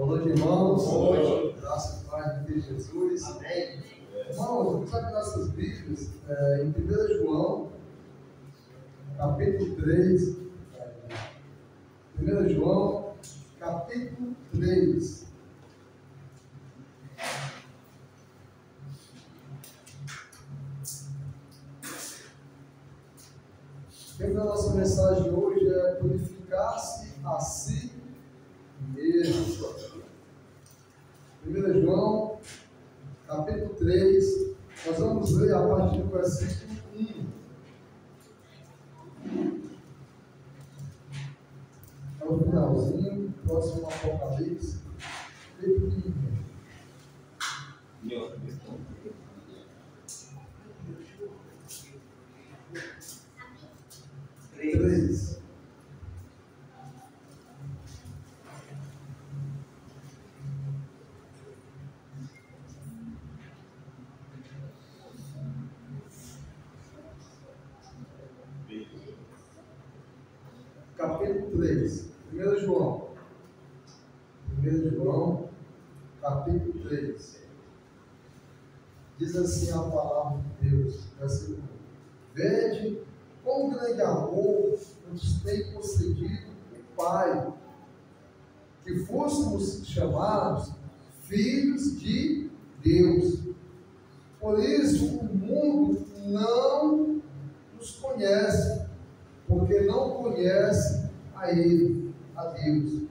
Boa noite, irmãos. Boa noite. Graças e paz de Cristo Jesus. Amém. Irmãos, vamos abrir nossas Bíblias em 1 João, capítulo 3. 1 João, capítulo 3. O tema da nossa mensagem hoje é purificar-se a si mesmo. 1 João, capítulo 3, nós vamos ler a partir do versículo 1. É o finalzinho, próximo ao Apocalipse, bem pequenininho. 3. Capítulo 3, 1 João. 1 João, capítulo 3. Diz assim a palavra de Deus, versículo 1. Vede quão grande amor nos tem concedido o Pai, que fôssemos chamados filhos de Deus. Por isso o mundo não nos conhece, porque não conhece a Ele, a Deus.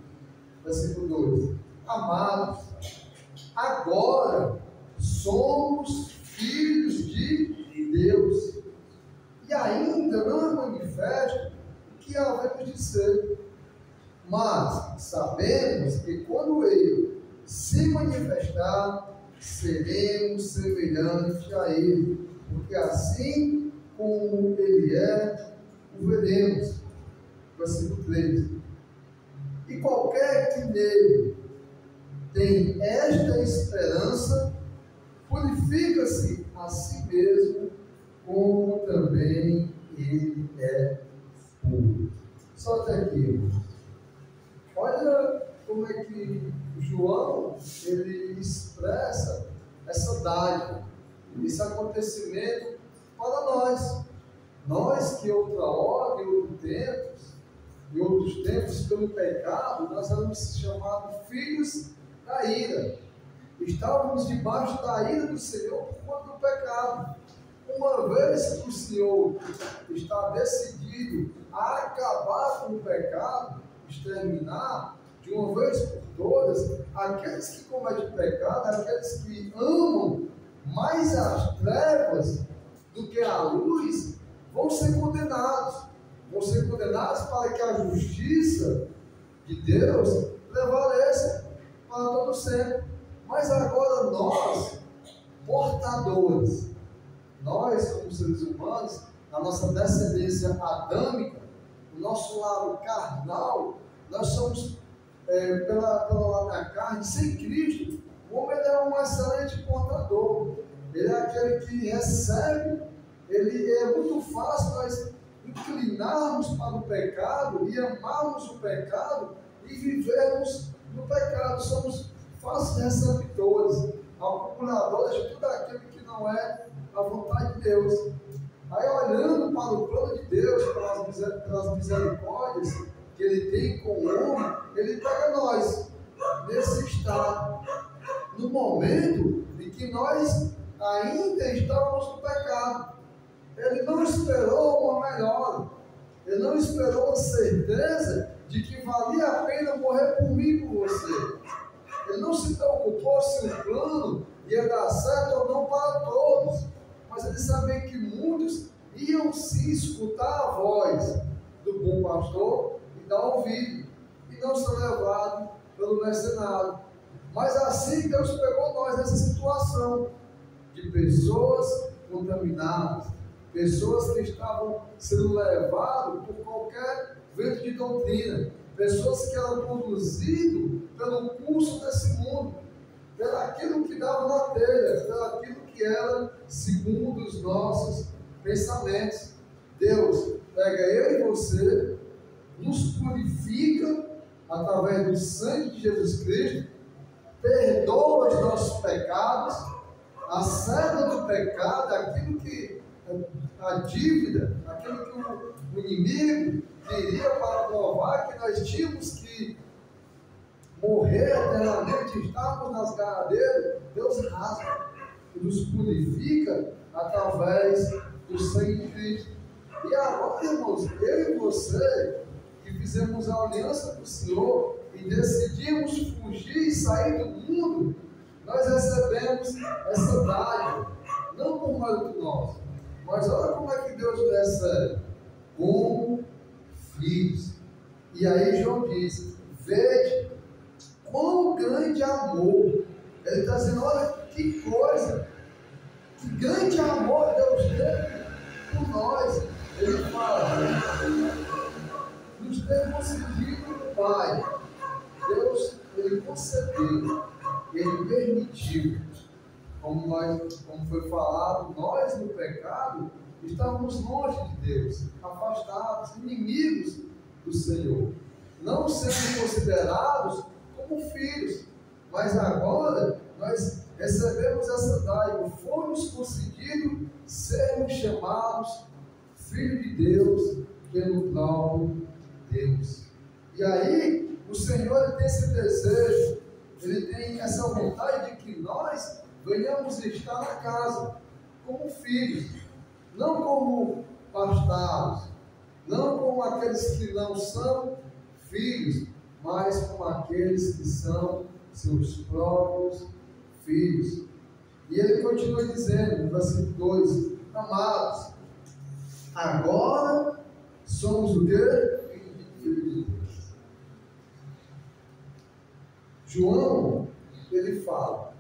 Versículo 2. Amados, agora somos filhos de Deus, e ainda não é manifesto o que havemos de ser. Mas sabemos que quando Ele se manifestar, seremos semelhantes a Ele, porque assim como Ele é, o veremos. Versículo 3. E qualquer que nele tem esta esperança, purifica-se a si mesmo, como também ele é puro. Só até aqui. Olha como é que João ele expressa essa dádiva, esse acontecimento para nós. Nós que outra hora, em outros tempos, pelo pecado, nós éramos chamados filhos da ira. Estávamos debaixo da ira do Senhor por conta do pecado. Uma vez que o Senhor está decidido a acabar com o pecado, exterminar de uma vez por todas, aqueles que cometem pecado, aqueles que amam mais as trevas do que a luz, vão ser condenados. Vão ser condenados para que a justiça de Deus prevaleça para todo sempre. Mas agora nós, portadores, nós como seres humanos, na nossa descendência adâmica, o nosso lado carnal, nós somos, pela lado da carne, sem Cristo. O homem é um excelente portador. Ele é aquele que recebe. Ele é muito fácil nós inclinarmos para o pecado e amarmos o pecado e vivermos no pecado. Somos fáceis receptores, acumuladores de tudo aquilo que não é a vontade de Deus. Aí, olhando para o plano de Deus, pelas misericórdias que Ele tem com o homem, Ele pega nós nesse estado, no momento em que nós ainda estávamos no pecado. Ele não esperou uma melhora, Ele não esperou a certeza de que valia a pena morrer por mim e por você. Ele não se preocupou se o plano ia dar certo ou não para todos, mas Ele sabia que muitos iam se escutar a voz do bom pastor e dar ouvido, e não ser levado pelo mercenário. Mas assim Deus pegou nós nessa situação de pessoas contaminadas, pessoas que estavam sendo levadas por qualquer vento de doutrina, pessoas que eram conduzidas pelo curso desse mundo, pelo aquilo que dava na telha, pelo aquilo que era segundo os nossos pensamentos. Deus pega eu e você, nos purifica através do sangue de Jesus Cristo, perdoa os nossos pecados, a cena do pecado, aquilo que a dívida, aquilo que o inimigo queria para provar que nós tínhamos que morrer eternamente, estarmos nas garras dele, Deus rasga e nos purifica através do sangue de Cristo. E agora, irmãos, eu e você, que fizemos a aliança com o Senhor e decidimos fugir e sair do mundo, nós recebemos essa dádiva, não por mérito nosso, mas olha como é que Deus recebe, como filhos. E aí João diz: vede quão grande amor. Ele está dizendo: olha que coisa, que grande amor Deus teve por nós. Ele fala: nos ter concedido o Pai. Deus, ele concedeu, ele permitiu. Como foi falado, nós no pecado estávamos longe de Deus, afastados, inimigos do Senhor, não sendo considerados como filhos, mas agora nós recebemos essa dádiva, foi-nos concedido sermos chamados filhos de Deus pelo próprio Deus. E aí o Senhor, ele tem esse desejo, ele tem essa vontade de que nós venhamos estar na casa como filhos, não como bastardos, não como aqueles que não são filhos, mas como aqueles que são seus próprios filhos. E ele continua dizendo, no versículo 2: amados, agora somos o quê? Filhos de Deus. João, ele fala,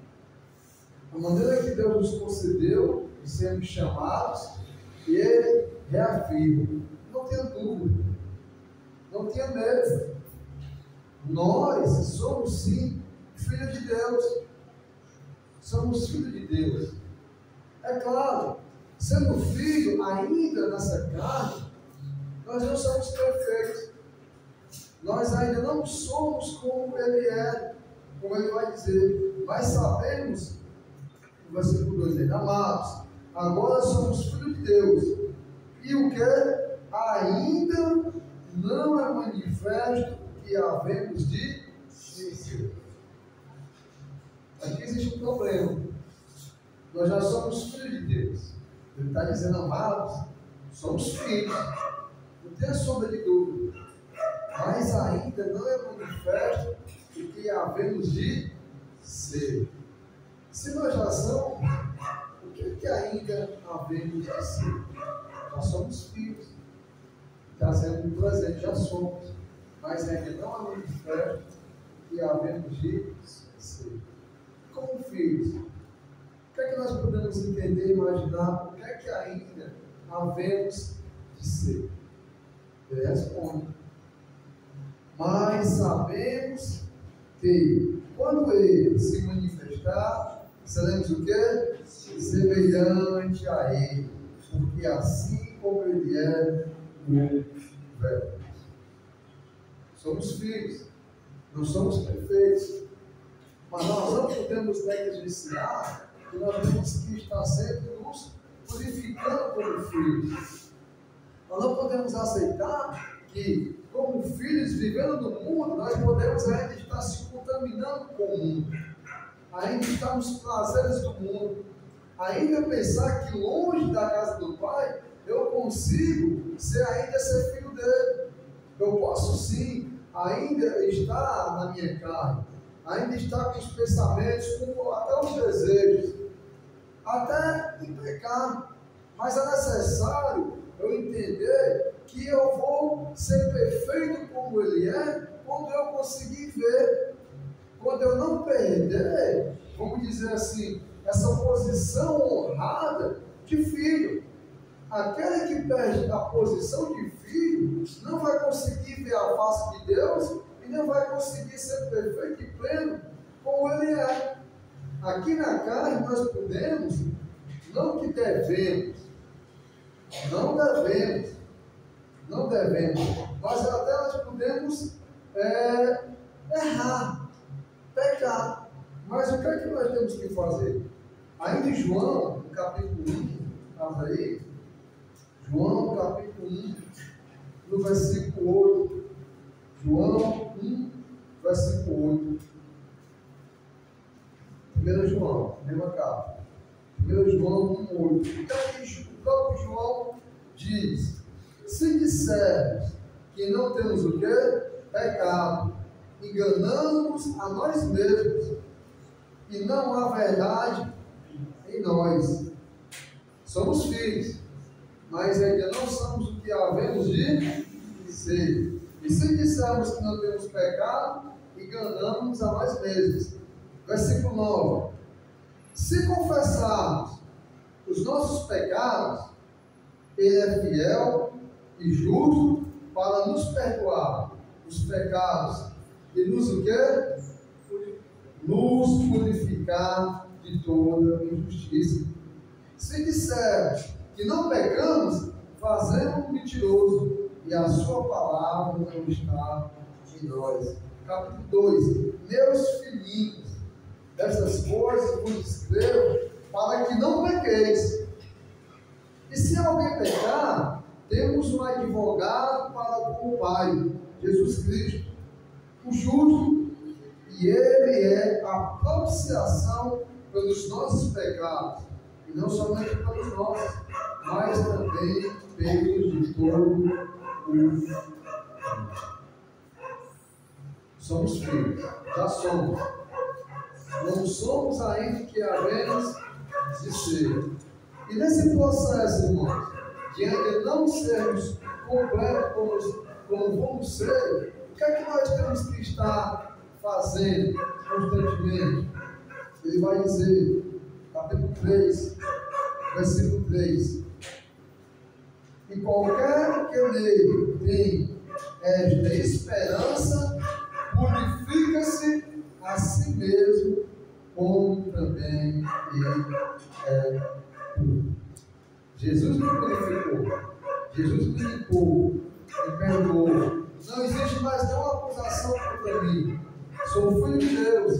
a maneira que Deus nos concedeu de sermos chamados, e ele reafirma: não tenha dúvida, não tenha medo, nós somos sim filhos de Deus, somos filhos de Deus. É claro, sendo filho ainda nessa carne, nós não somos perfeitos, nós ainda não somos como ele é, como ele vai dizer, mas sabemos, no versículo 2, amados, agora somos filhos de Deus, e o que? Ainda não é manifesto que havemos de ser. Aqui existe um problema, nós já somos filhos de Deus, ele está dizendo: amados, somos filhos, não tenha sombra de dúvida, mas ainda não é manifesto o que havemos de ser. Se nós já somos, o que ainda havemos de ser? Nós somos filhos, está sendo um presente, já somos, mas ainda não é manifesto o que havemos de ser. Como filhos, o que é que nós podemos entender e imaginar? O que é que ainda havemos de ser? Ele responde: mas sabemos que quando ele se manifestar, seremos o quê? Semelhante a ele, porque assim como ele é o Verbo. Somos filhos, não somos perfeitos, mas nós não podemos negligenciar que nós temos que estar sempre nos purificando como filhos. Nós não podemos aceitar que, como filhos vivendo no mundo, nós podemos ainda estar se contaminando com o mundo, ainda estar nos prazeres do mundo, ainda pensar que longe da casa do Pai eu consigo ainda ser filho dele. Eu posso sim ainda estar na minha carne, ainda estar com os pensamentos, com até os desejos, até em pecar, mas é necessário eu entender que eu vou ser perfeito como ele é quando eu conseguir ver, quando eu não perder, vamos dizer assim, essa posição honrada de filho. Aquele que perde a posição de filho não vai conseguir ver a face de Deus e não vai conseguir ser perfeito e pleno como ele é. Aqui na carne nós podemos, não que devemos, não devemos, mas até nós podemos errar, pecar, Mas o que é que nós temos que fazer? Ainda em João, no capítulo 1, estava aí, João, capítulo 1, no versículo 8. João 1, versículo 8. 1 João, mesma carta. 1 João 1, 8. Então, o próprio João diz: se dissermos que não temos o quê? Pecado, enganamos a nós mesmos, e não há verdade em nós. Somos filhos, mas ainda não somos o que havemos de ser. E se dissermos que não temos pecado, enganamos a nós mesmos. Versículo 9. Se confessarmos os nossos pecados, Ele é fiel e justo para nos perdoar os pecados e nos o quê? Nos purificar de toda injustiça. Se dissermos que não pecamos, fazemos um mentiroso, e a sua palavra não está em nós. Capítulo 2. Meus filhinhos, estas coisas vos escrevo para que não pequeis. E se alguém pecar, temos um advogado para com o Pai, Jesus Cristo, o justo, e Ele é a propiciação pelos nossos pecados, e não somente pelos nossos, mas também pelos de todo o mundo. Somos filhos, já somos. Não somos ainda que havemos de ser. E nesse processo, irmãos, de ainda não sermos completos como vamos ser, o que é que nós temos que estar fazendo constantemente? Ele vai dizer, capítulo 3, versículo 3: e qualquer que nele tem esta esperança, purifica-se a si mesmo, como também ele é puro. Jesus me purificou, Jesus me limpou, me perdoou. Não existe mais nenhuma acusação contra mim. Sou filho de Deus,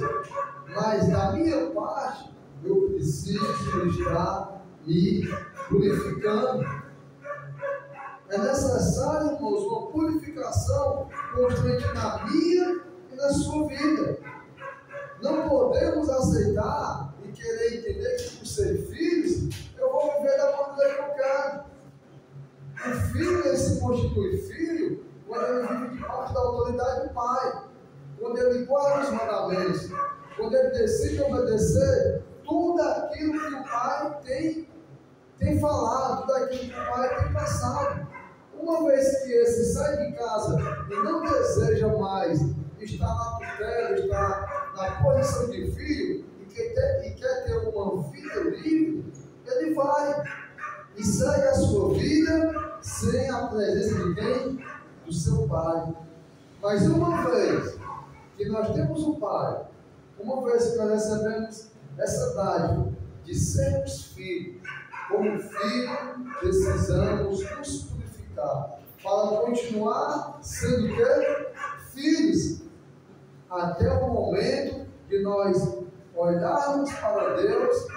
mas da minha parte eu preciso estar me purificando. É necessário, irmãos, uma purificação constante na minha e na sua vida. Não podemos aceitar e querer entender que, por ser filhos, eu vou viver da maneira que eu quero. O filho, ele se constitui filho quando ele vive debaixo da autoridade do pai, quando ele guarda os mandamentos, quando ele decide obedecer tudo aquilo que o pai tem falado, tudo aquilo que o pai tem passado. Uma vez que esse sai de casa e não deseja mais estar na tutela, estar na posição de filho e quer ter uma vida livre, ele vai e segue a sua vida sem a presença de quem? Do seu pai. Mas uma vez que nós temos um pai, uma vez que nós recebemos essa dádiva de sermos filhos, como filho, precisamos nos purificar para continuar sendo que? Filhos, até o momento de nós olharmos para Deus,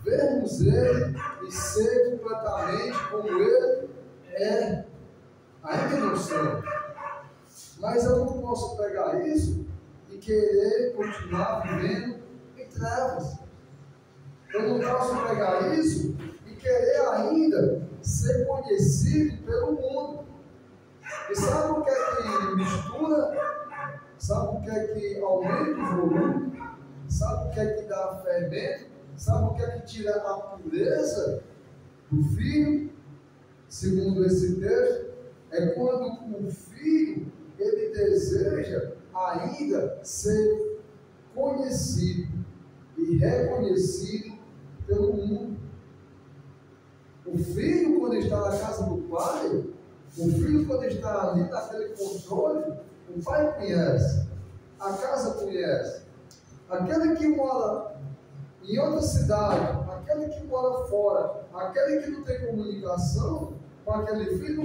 vermos Ele e ser completamente como Ele é. Ainda não somos, mas eu não posso pegar isso e querer continuar vivendo em trevas. Eu não posso pegar isso e querer ainda ser conhecido pelo mundo. E sabe o que é que mistura? Sabe o que é que aumenta o volume? Sabe o que é que dá fermento? Sabe o que é que tira a pureza do filho? Segundo esse texto, é quando o filho ele deseja ainda ser conhecido e reconhecido pelo mundo. O filho, quando está na casa do pai, o filho, quando está ali naquele controle, o pai conhece, a casa conhece. Aquele que mora em outra cidade, aquele que mora fora, aquele que não tem comunicação com aquele filho,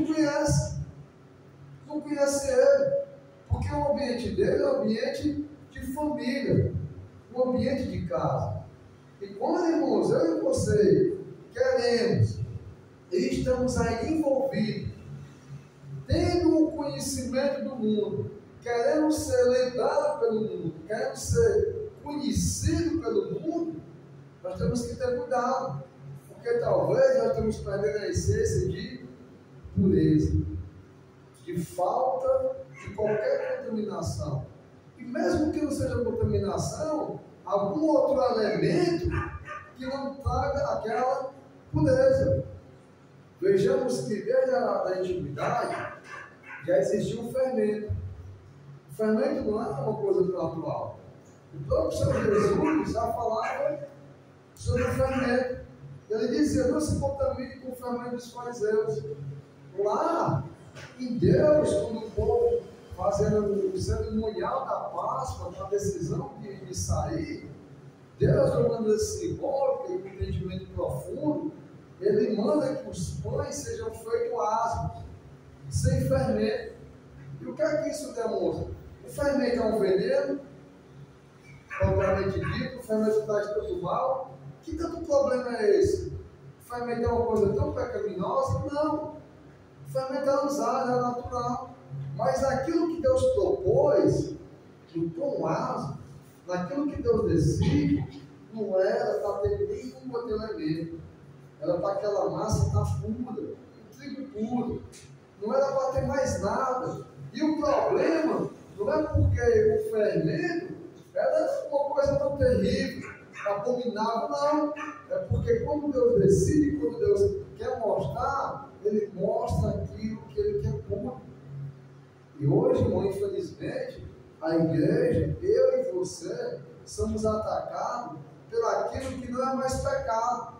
não conhece ele, porque o ambiente dele é um ambiente de família, o ambiente de casa. E quando, irmãos, eu e você queremos e estamos aí envolvidos, tendo o conhecimento do mundo, querendo ser lembrado pelo mundo, querendo ser conhecido pelo mundo, nós temos que ter cuidado, porque talvez nós estamos perdendo a essência de pureza, de falta de qualquer contaminação. E mesmo que não seja contaminação, algum outro elemento que não traga aquela pureza. Vejamos que desde a antiguidade já existia um fermento. O fermento não é uma coisa natural. O próprio Senhor Jesus já falava sobre o fermento. Ele dizia: não se contamine com o fermento dos fariseus. Lá em Deus, quando o povo fazendo o cerimonial da Páscoa, na decisão de sair, Deus, de uma maneira simbólica e com entendimento profundo, Ele manda que os pães sejam feitos asmos, sem fermento. E o que é que isso demonstra? O fermento é um veneno, propriamente dito, o fermento traz tanto mal. Que tanto problema é esse? O fermento é uma coisa tão pecaminosa? Não. O fermento é usado, é natural. Mas naquilo que Deus propôs, no pão asmo, naquilo que Deus decide, não era para ter nenhum outro elemento. Era para aquela massa estar pura, o trigo puro. Não era para ter mais nada. E o problema não é porque o fermento era uma coisa tão terrível, abominável, não. É porque quando Deus decide, quando Deus quer mostrar, Ele mostra aquilo que Ele quer puro. E hoje, irmão, infelizmente, a igreja, eu e você, somos atacados pelo aquilo que não é mais pecado.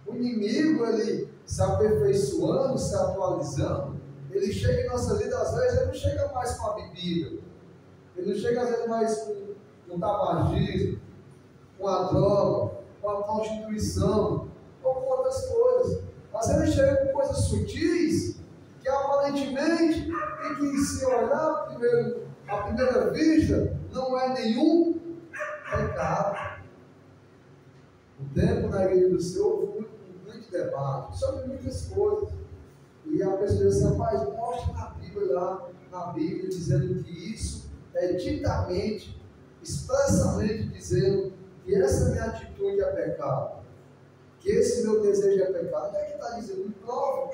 O inimigo, ele se aperfeiçoando, se atualizando, ele chega em nossa vida, às vezes, ele não chega mais com a bebida, ele não chega às vezes mais com o tabagismo, com a droga, com a prostituição, ou com outras coisas. Mas ele chega com coisas sutis, que aparentemente, e que se olhar primeiro, à primeira vista, não é nenhum pecado. O tempo na igreja do Senhor foi muito debate sobre muitas coisas. E a pessoa diz assim: rapaz, mostra na Bíblia, lá na Bíblia, dizendo que isso é ditamente, expressamente dizendo que essa minha atitude é pecado, que esse meu desejo é pecado. Onde é que está dizendo? Me prova.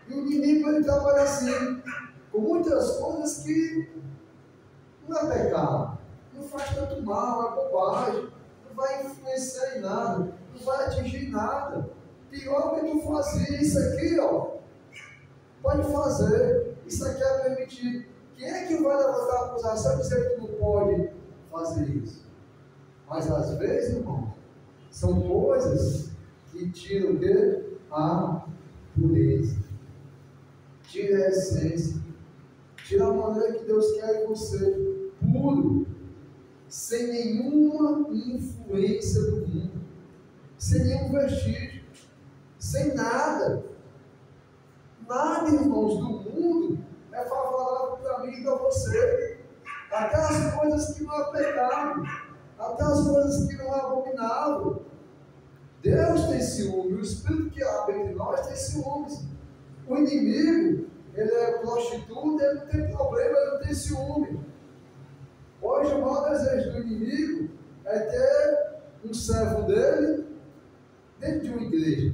E o inimigo, ele trabalha assim, com muitas coisas que não é pecado, não faz tanto mal, é bobagem, não vai influenciar em nada, não vai atingir nada. Pior que tu fazia isso aqui, ó, pode fazer, isso aqui é permitido. Quem é que vai levantar a acusação e dizer que tu não pode fazer isso? Mas às vezes, irmão, são coisas que tiram o quê? A pureza, tira a essência, tira a maneira que Deus quer em você, puro, sem nenhuma influência do mundo, sem nenhum vestígio, sem nada. Nada, irmãos, do mundo é favorável para mim e para você. Até as coisas que não é pecado, até as coisas que não é abominável. Deus tem ciúme, o Espírito que habita em nós tem ciúmes. O inimigo, ele é prostituta, ele não tem problema, ele não tem ciúme. Hoje o maior desejo do inimigo é ter um servo dele dentro de uma igreja,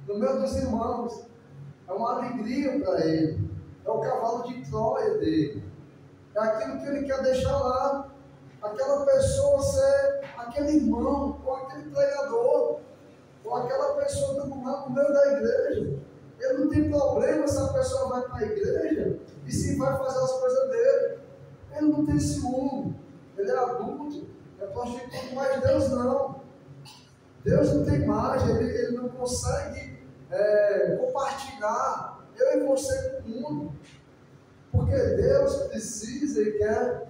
no meio dos irmãos. É uma alegria para ele, é o cavalo de Troia dele, é aquilo que ele quer deixar lá, aquela pessoa ser aquele irmão, ou aquele pregador, ou aquela pessoa do meio da igreja. Ele não tem problema se a pessoa vai para a igreja e se vai fazer as coisas dele. Ele não tem ciúme, ele é adulto, é prostituto, mas Deus não. Deus não tem margem, ele não consegue compartilhar eu e você com o mundo, porque Deus precisa e quer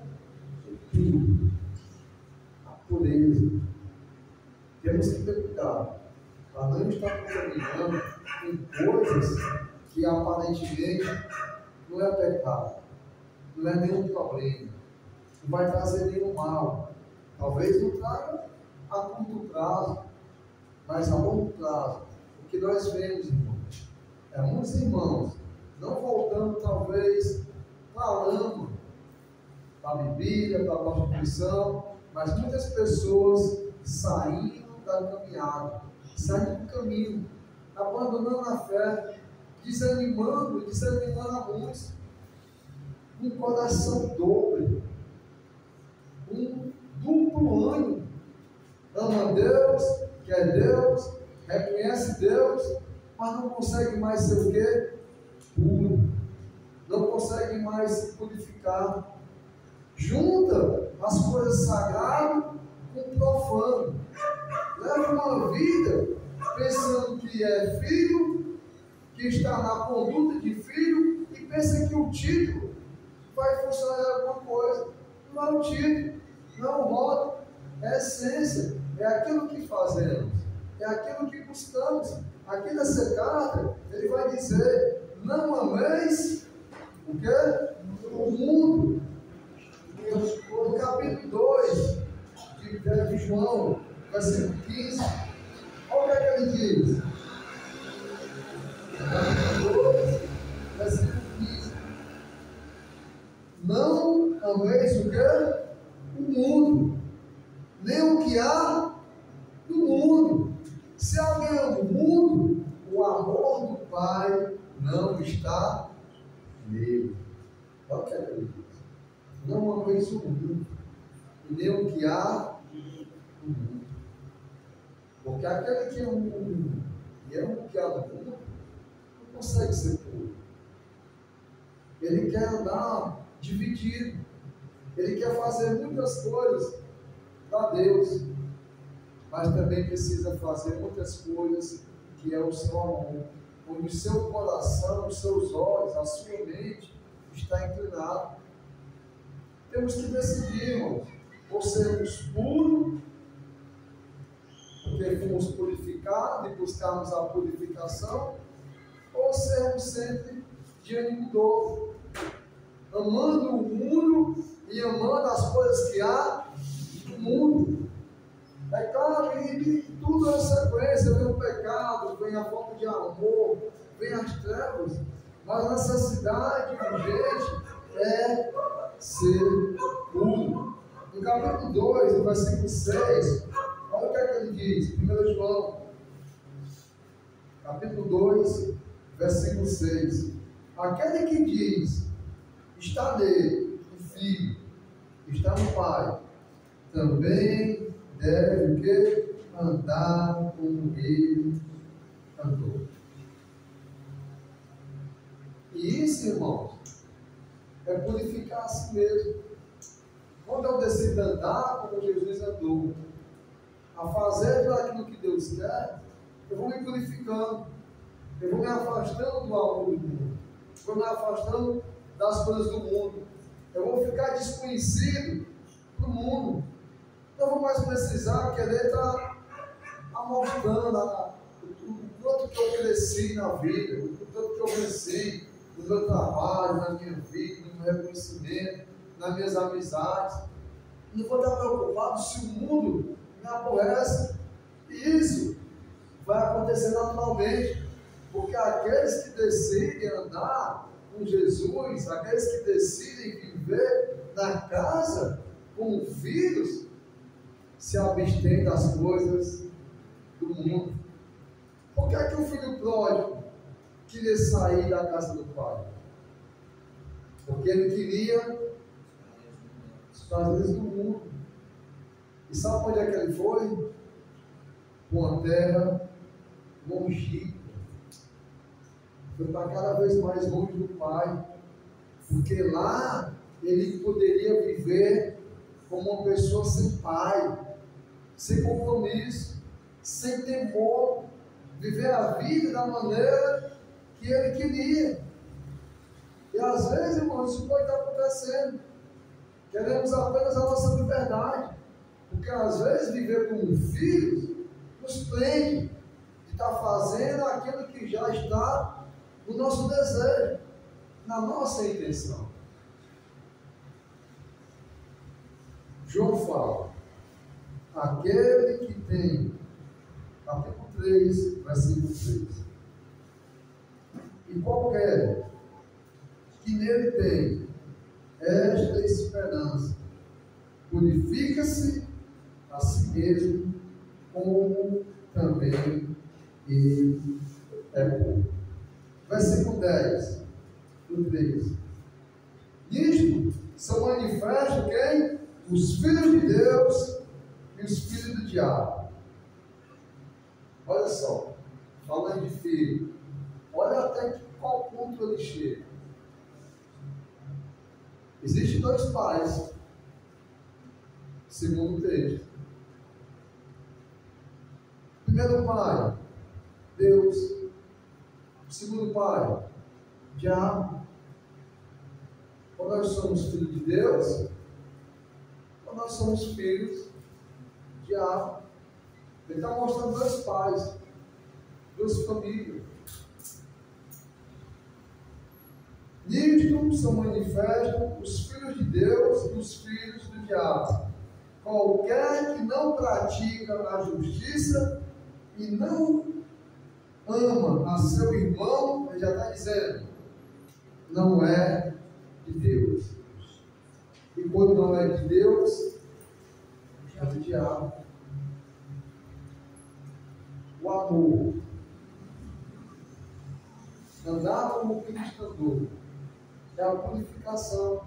tudo, a pureza. Temos que ter cuidado para não estar contaminando com coisas que aparentemente não é pecado, não é nenhum problema, não vai trazer nenhum mal. Talvez não traga a curto prazo, mas a longo prazo. O que nós vemos, irmãos, é muitos irmãos não voltando, talvez, para a lama, para a bebida, para a prostituição, mas muitas pessoas saindo da caminhada, saindo do caminho, abandonando a fé, desanimando a muitos, um coração dobre, um duplo ânimo. Ama Deus, quer Deus, reconhece Deus, mas não consegue mais ser o quê? Puro. Não consegue mais se purificar. Junta as coisas sagradas com o profano. Leva uma vida pensando que é filho, que está na conduta de filho, e pensa que o título vai funcionar em alguma coisa. Não é o título, não é o rótulo, é a essência, é aquilo que fazemos, é aquilo que buscamos. Aqui nessa carta, ele vai dizer: não ameis o quê? O mundo. No capítulo 2 de João, versículo 15, olha o que é que ele diz. Capítulo 2, versículo 15. Não ameis o quê? O mundo, nem o que há no mundo. Se alguém ama o mundo, o amor do Pai não está nele. Olha o que ele diz. Não ameis o mundo, e nem o que há no mundo. Porque aquele que ama o mundo e ama o que há no mundo, não consegue ser puro. Ele quer andar dividido. Ele quer fazer muitas coisas para Deus, mas também precisa fazer muitas coisas que é o seu amor, onde o seu coração, os seus olhos, a sua mente está inclinado. Temos que decidir, irmãos, ou sermos puros, porque fomos purificados e buscarmos a purificação, ou sermos sempre de ânimo novo, amando o mundo e amando as coisas que há no mundo. É claro que tudo é sequência, vem o pecado, vem a falta de amor, vem as trevas, mas a necessidade urgente é ser puro. No capítulo 2, no versículo 6, olha o que é que ele diz, 1 João, capítulo 2, versículo 6. Aquele que diz, está nele, o Filho, está no Pai, também deve o quê? Andar como ele andou. E isso, irmãos, é purificar a si mesmo. Quando eu decido andar como Jesus andou, a fazer tudo aquilo que Deus quer, eu vou me purificando, eu vou me afastando do amor do mundo, vou me afastando das coisas do mundo, eu vou ficar desconhecido do mundo. Não vou mais precisar querer estar amostrando o quanto que eu cresci na vida, o quanto que eu cresci no meu trabalho, na minha vida, no meu reconhecimento, nas minhas amizades. Não vou estar preocupado se o mundo me aborrece. E isso vai acontecer naturalmente, porque aqueles que decidem andar com Jesus, aqueles que decidem viver na casa com filhos, se abstém das coisas do mundo. Por que é que o filho pródigo queria sair da casa do pai? Porque ele queria os prazeres do mundo. E sabe onde é que ele foi? Para uma terra longínqua. Foi para cada vez mais longe do pai. Porque lá ele poderia viver como uma pessoa sem pai, sem compromisso, sem temor, viver a vida da maneira que ele queria. E às vezes, irmãos, isso pode estar acontecendo. Queremos apenas a nossa liberdade, porque às vezes viver como filhos nos prende de estar fazendo aquilo que já está no nosso desejo, na nossa intenção. João fala, aquele que tem, capítulo 3, versículo 3, e qualquer que nele tem esta esperança, purifica-se a si mesmo, como também ele é puro. Versículo 10, do 3. Nisto são manifestos quem? Os filhos de Deus e os filhos do diabo. Olha só, falando de filho, olha até qual ponto ele chega. Existem dois pais, segundo o texto. Primeiro pai, Deus. Segundo pai, diabo. Quando nós somos filhos de Deus, quando nós somos filhos de diabo. Ele está mostrando dois pais, duas famílias. Nisto são manifestos os filhos de Deus e os filhos do diabo. Qualquer que não pratica a justiça e não ama a seu irmão, ele já está dizendo, não é de Deus. E quando não é de Deus, é do diabo. O amor. Andar como Cristo andou. É a purificação.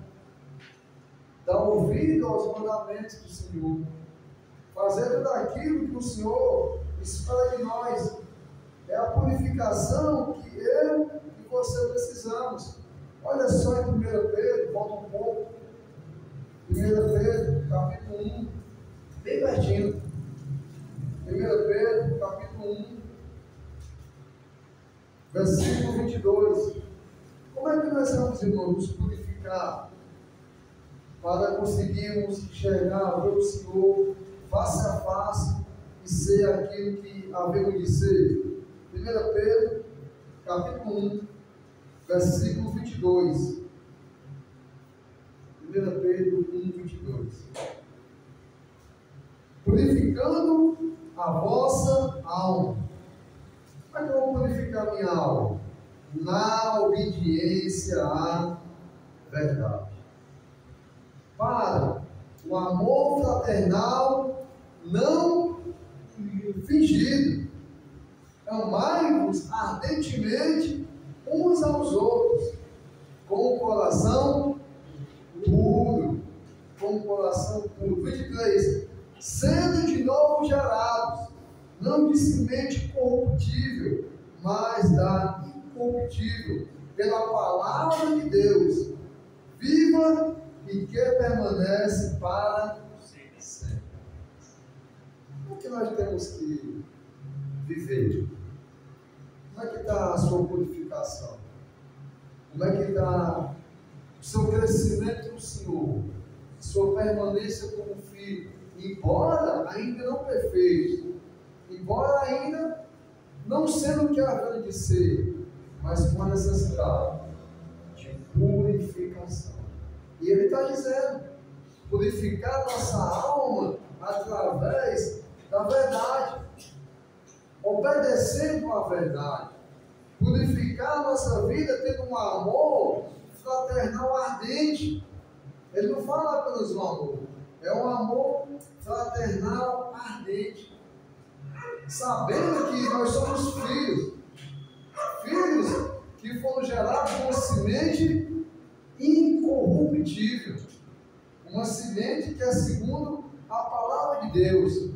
Dar ouvido aos mandamentos do Senhor. Fazer tudo aquilo que o Senhor espera de nós. É a purificação que eu e você precisamos. Olha só em 1 Pedro, volta um pouco. 1 Pedro, capítulo 1, bem pertinho. 1 Pedro, capítulo 1, versículo 22. Como é que nós vamos, irmãos, nos purificar para conseguirmos enxergar, ver o Senhor face a face e ser aquilo que havemos de ser? 1 Pedro, capítulo 1, versículo 22. 1 Pedro 1, 22. Purificando a vossa alma. Como é que eu vou purificar a minha alma? Na obediência à verdade. Para o amor fraternal não fingido. Amai-vos ardentemente uns aos outros, com o coração puro. Com o coração puro. 23. Sendo de novo gerados, não de semente corruptível, mas da incorruptível, pela palavra de Deus, viva e que permanece para sempre. Como é que nós temos que viver? Como é que está a sua purificação? Como é que está o seu crescimento no Senhor? Sua permanência como filho? Embora ainda não perfeito, embora ainda não sendo o que havia de ser, mas com a necessidade de purificação. E ele está dizendo, purificar nossa alma através da verdade, obedecendo à verdade, purificar nossa vida tendo um amor fraternal ardente. Ele não fala apenas um amor, é um amor fraternal ardente, sabendo que nós somos filhos que foram gerados com uma semente incorruptível, uma semente que é segundo a palavra de Deus.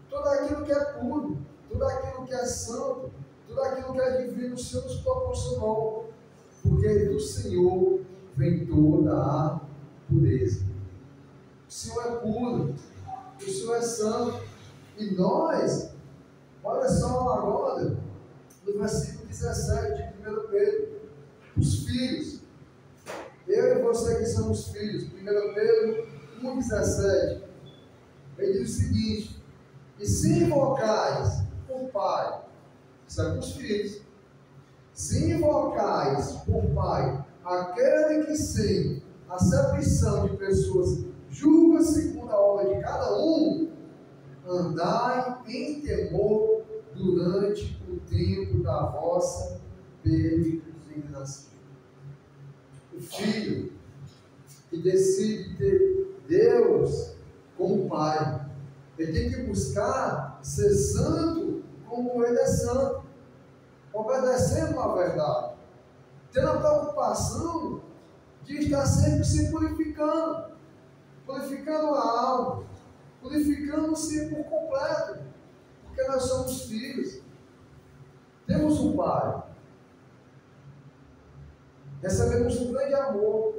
Tudo aquilo que é puro, tudo aquilo que é santo, tudo aquilo que é divino, o Senhor nos proporcionou, porque do Senhor vem toda a pureza. O Senhor é puro, o Senhor é santo, e nós, olha só agora, no versículo 17 de 1 Pedro, os filhos, eu e você que somos filhos, 1 Pedro 1,17, ele diz o seguinte: e se invocais por Pai, isso é para os filhos, se invocais por Pai aquele que sem acepção de pessoas julga segundo a obra de cada um, andai em temor durante o tempo da vossa peregrinação. O filho que decide ter Deus como Pai, ele tem que buscar ser santo como Ele é santo, obedecendo a verdade, tendo a preocupação de estar sempre se purificando, purificando a alma, purificando-se por completo, porque nós somos filhos, temos um Pai, recebemos um grande amor,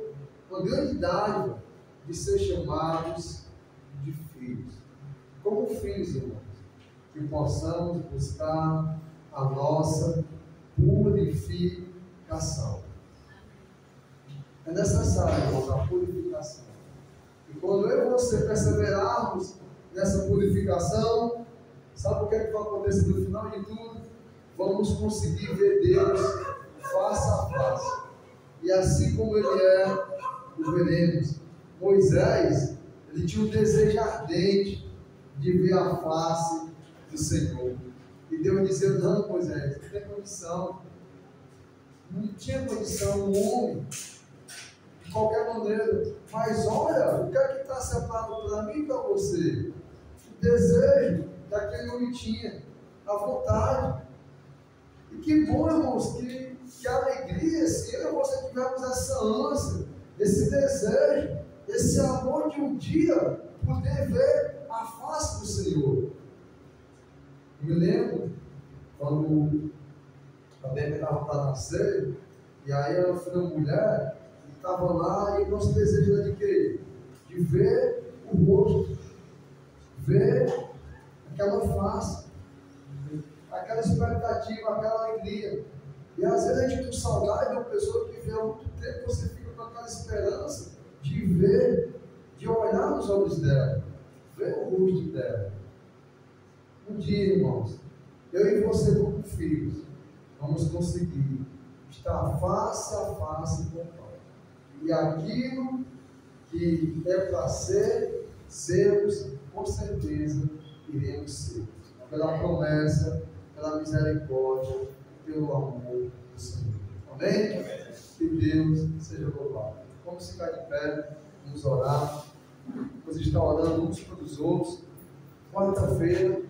uma grande dádiva de ser chamados de filhos. Como filhos, irmãos, que possamos buscar a nossa purificação. É necessário, irmãos, a purificação. E quando eu e você perseverarmos nessa purificação, sabe o que é que vai acontecer no final de tudo? Vamos conseguir ver Deus face a face. E assim como Ele é, o veremos. Moisés, ele tinha um desejo ardente de ver a face do Senhor. E Deus dizia: não, Moisés, não tem condição. Não tinha condição, um homem, de qualquer maneira. Mas olha, o que é que está separado para mim e para você? O desejo daquele homem tinha, a vontade. E que bom, irmãos, que alegria se eu e você tivermos essa ânsia, esse desejo, esse amor de um dia poder ver a face do Senhor. Eu me lembro quando a Bíblia estava para nascer, e aí ela foi uma mulher que estava lá, e o nosso desejo era de quê? De ver o rosto, ver aquela face, aquela expectativa, aquela alegria. E às vezes a gente tem saudade de uma pessoa que vê há muito tempo, você fica com aquela esperança de ver, de olhar nos olhos dela, ver o rosto dela. Um dia, irmãos, eu e você como filhos, vamos conseguir estar face a face com o Pai. E aquilo que é para sermos, com certeza iremos ser. Pela promessa, pela misericórdia, pelo amor do Senhor. Amém? Que Deus seja louvado. Vamos ficar de pé, vamos orar. Vamos estar orando uns pelos outros. Quarta-feira,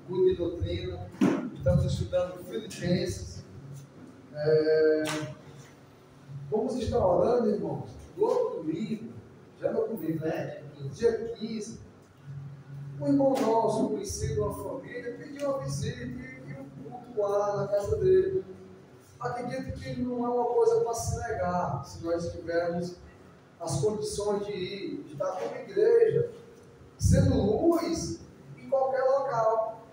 culto de doutrina. Estamos estudando Filipenses. Vamos estar orando, irmãos, no outro domingo, já no domingo, né? Dia 15. Um irmão nosso, conhecido de uma família, pediu uma visita e um culto lá na casa dele. Acredito que não é uma coisa para se negar, se nós tivermos as condições de ir, de estar como igreja, sendo luz em qualquer local.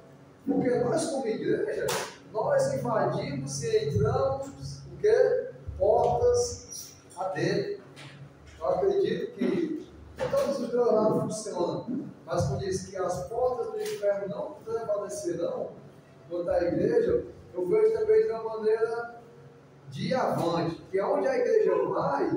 Porque nós, como igreja, nós invadimos e entramos, o quê? Portas adentro. Eu acredito que todos os dois funcionam, mas quando diz que as portas do inferno não prevalecerão contra a igreja, eu vejo também de uma maneira de avante, que onde a igreja vai,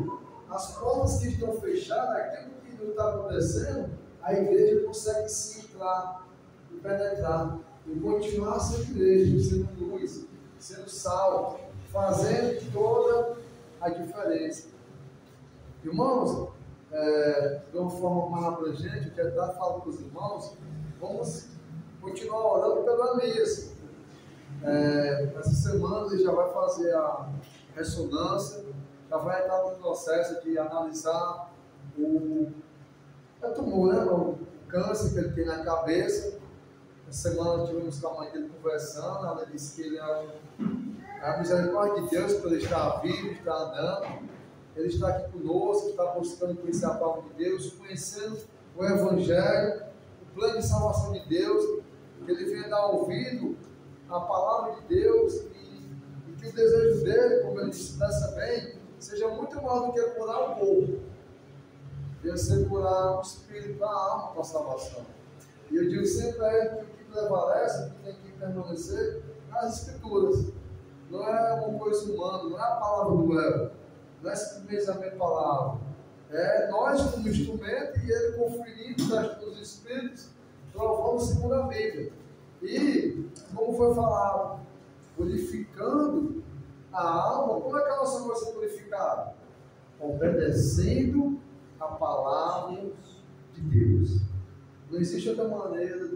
as portas que estão fechadas, aquilo que não está acontecendo, a igreja consegue se entrar e penetrar, e continuar sendo igreja, sendo luz, sendo sal, fazendo toda a diferença. Irmãos, de uma forma mais abrangente, eu quero dar fala para os irmãos, vamos continuar orando pelo Elias. Essa semana ele já vai fazer a ressonância, já vai entrar no processo de analisar o tumor, né, o câncer que ele tem na cabeça. Essa semana tivemos com a mãe dele conversando, ela disse que ele é a misericórdia de Deus por ele estar vivo, estar andando. Ele está aqui conosco, está buscando conhecer a palavra de Deus, conhecendo o Evangelho, o plano de salvação de Deus, que ele venha dar ouvido à palavra de Deus e que o desejo dele, como ele disse nessa bem, seja muito mais do que curar o corpo, deve ser curar o espírito, a alma para a salvação. E eu digo sempre a ele que o que prevalece, o que tem que permanecer, nas Escrituras. Não é uma coisa humana, não é a palavra do ego. Não é simplesmente a minha palavra, nós como instrumento e ele conferindo os Espíritos, provando segundo a Bíblia. E, como foi falado, purificando a alma. Como é que a nossa alma vai ser purificada? Obedecendo a palavra de Deus. Não existe outra maneira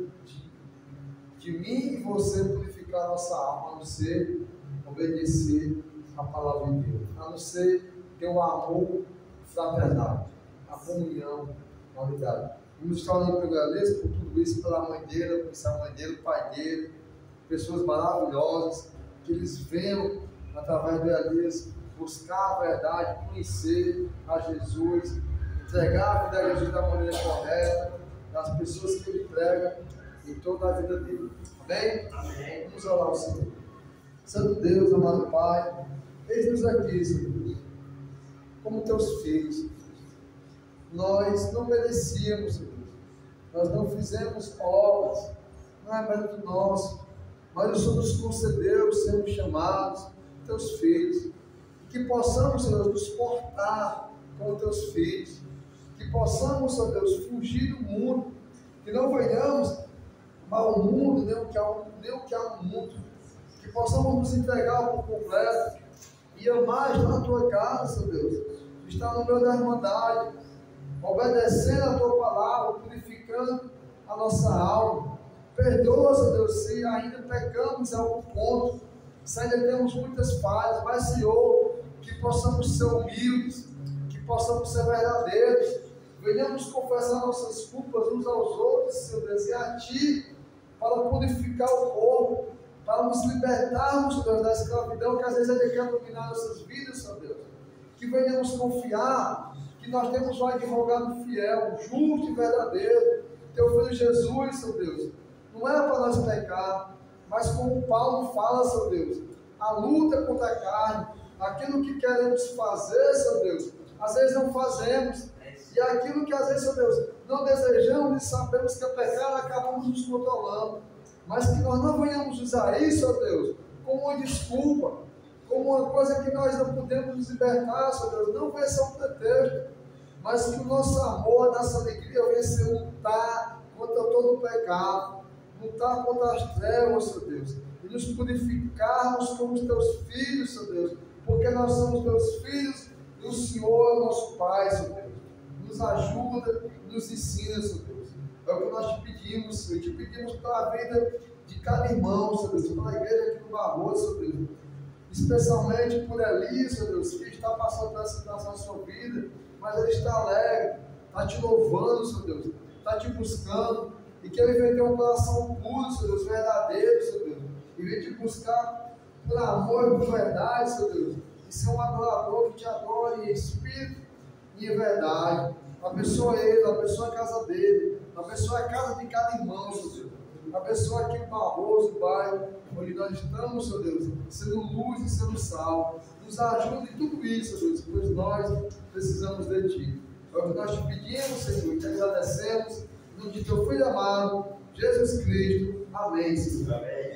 de mim e você purificar a nossa alma, a não ser obedecer a palavra de Deus, a não ser ter o amor fraternal, a comunhão, a unidade. Vamos estar orando pelo Elias, por tudo isso, pela mãe dele, pela mãe dele, o pai dele, pessoas maravilhosas, que eles venham, através do Elias, buscar a verdade, conhecer a Jesus, entregar a vida a Jesus da maneira correta, das pessoas que ele prega em toda a vida dele. Amém? Amém. Vamos orar ao Senhor. Santo Deus, amado Pai, eis-nos aqui, Senhor Deus, como teus filhos. Nós não merecíamos, Senhor Deus. Nós não fizemos obras, não é mérito nosso, mas o Senhor nos concedeu sermos chamados teus filhos. Que possamos, Senhor, nos portar como teus filhos. Que possamos, Senhor Deus, fugir do mundo. Que não venhamos ao mundo, nem o que há no mundo. Que possamos nos entregar por completo e amar na tua casa, Senhor Deus. Estar no meio da irmandade, obedecendo a tua palavra, purificando a nossa alma. Perdoa, Senhor Deus, se ainda pecamos em algum ponto, se ainda temos muitas falhas, mas, Senhor, que possamos ser humildes, que possamos ser verdadeiros, venhamos confessar nossas culpas uns aos outros, Senhor Deus, e a Ti, para purificar o corpo, para nos libertarmos, Senhor Deus, da escravidão que às vezes Ele quer dominar nossas vidas, Senhor Deus. Que venhamos confiar que nós temos um advogado fiel, justo e verdadeiro, Teu Filho Jesus, Senhor Deus. Não é para nós pecar, mas como Paulo fala, Senhor Deus, a luta contra a carne, aquilo que queremos fazer, Senhor Deus, às vezes não fazemos, e aquilo que às vezes, Senhor Deus, não desejamos e sabemos que é pecado, acabamos nos controlando, mas que nós não venhamos usar isso, Senhor Deus, como uma desculpa, como uma coisa que nós não podemos nos libertar, Senhor Deus, não venha ser um pretexto, mas que o nosso amor, a nossa alegria venha ser lutar contra todo o pecado, lutar contra as trevas, Senhor Deus, e nos purificarmos como os teus filhos, Senhor Deus, porque nós somos teus filhos e o Senhor é o nosso Pai, Senhor Deus. Nos ajuda, nos ensina, Senhor Deus. É o que nós te pedimos, Senhor. Te pedimos pela vida de cada irmão, Senhor Deus, pela igreja aqui no Barroso, Senhor Deus. Especialmente por Elias, Senhor Deus, que está passando por essa situação na sua vida, mas ele está alegre, está te louvando, Senhor Deus, está te buscando. E que ele venha ter um coração puro, Senhor Deus, verdadeiro, Senhor Deus. E venha te buscar por amor e por verdade, Senhor Deus. E ser um adorador que te adore em espírito e em verdade. Abençoa ele, abençoa a casa dele, abençoa a casa de cada irmão, Senhor Deus. Abençoa aqui o Barroso, Pai, onde nós estamos, Senhor Deus, sendo luz e sendo sal. Nos ajude em tudo isso, Senhor Deus, pois nós precisamos de Ti. É o que nós te pedimos, Senhor, e te agradecemos. Em nome de Teu Filho amado, Jesus Cristo. Amém, Senhor. Amém.